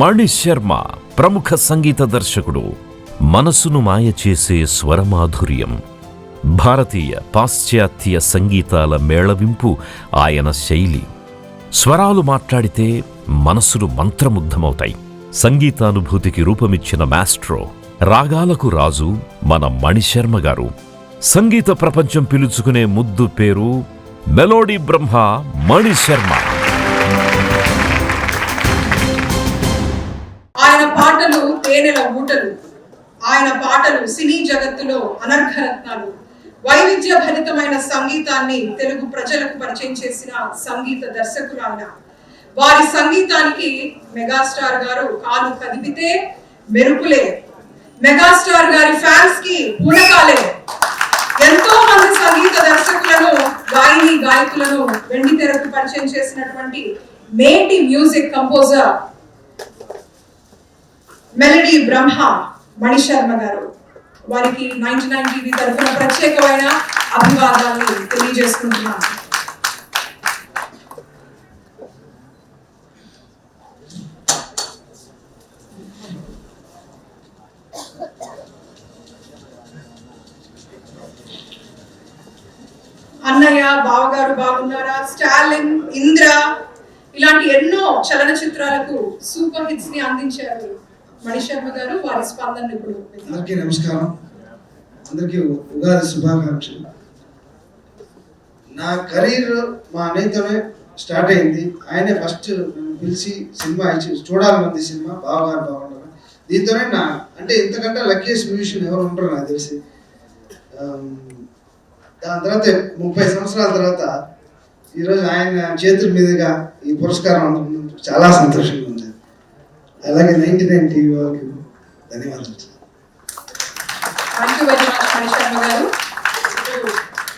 మణి శర్మ ప్రముఖ సంగీత దర్శకుడు. మనసును మాయ చేసే స్వరమాధుర్యం, భారతీయ పాశ్చాత్య సంగీతాల మేళవింపు ఆయన శైలి. స్వరాలు మాట్లాడితే మనసులు మంత్రముగ్ధమవుతాయి. సంగీతానుభూతికి రూపమిచ్చిన మాస్ట్రో, రాగాలకు రాజు మన మణిశర్మ గారు. సంగీత ప్రపంచం పిలుచుకునే ముద్దు పేరు మెలోడీ బ్రహ్మ మణిశర్మ. ఆయన పాటలు తేనెల ఊటలు, ఆయన పాటలు సినీ జగత్తులో అనర్ఘరత్నాలు. వైవిధ్య భరితమైన సంగీతాన్ని తెలుగు ప్రజలకు పరిచయం చేసిన సంగీత దర్శకురాయన. వారి సంగీతానికి మెగాస్టార్ గారు కాలు కదిపితే మెరుపులే, మెగాస్టార్ గారి ఫ్యాన్స్ కి పూనకాలే. ఎంతో మంది సంగీత దర్శకులను, గాయని గాయకులను వెండి తెరకు పరిచయం చేసినటువంటి మేటి మ్యూజిక్ కంపోజర్ మెలోడీ బ్రహ్మ మణిశర్మ గారు. వారికి 99 టీవీ తరఫున ప్రత్యేకమైన అభివాదాలు తెలియజేసుకుంటున్నాను. అన్నయ్య, బావగారు బాగున్నారా, స్టాలిన్, ఇంద్ర ఇలాంటి ఎన్నో చలనచిత్రాలకు సూపర్ హిట్స్ ని అందించారు మణిశర్మ గారు. వారి స్పందన ఇప్పుడు. అందరికీ నమస్కారం, అందరికీ ఉగాది శుభాకాంక్షలు. నా కెరీర్ మా అన్నయ్యతోనే స్టార్ట్ అయింది. ఆయనే ఫస్ట్ నన్ను పిలిచి సినిమా ఇచ్చి చూడాలనుంది సినిమా బావగారు బాగుంటారు. దీంతోనే నా అంటే ఇంతకంటే లక్కీయెస్ట్ మ్యూజిషియన్ ఎవరు ఉంటారు నాకు తెలిసి. దాని తర్వాత 30 సంవత్సరాల తర్వాత ఈరోజు ఆయన చేతుల మీదుగా ఈ పురస్కారం అందుకున్నందుకు చాలా సంతోషంగా ఉంది. అలాగే 99 టీవీ వాళ్ళకి ధన్యవాదాలు. థాంక్యూ వెరీ మచ్ మణిశర్మ గారు.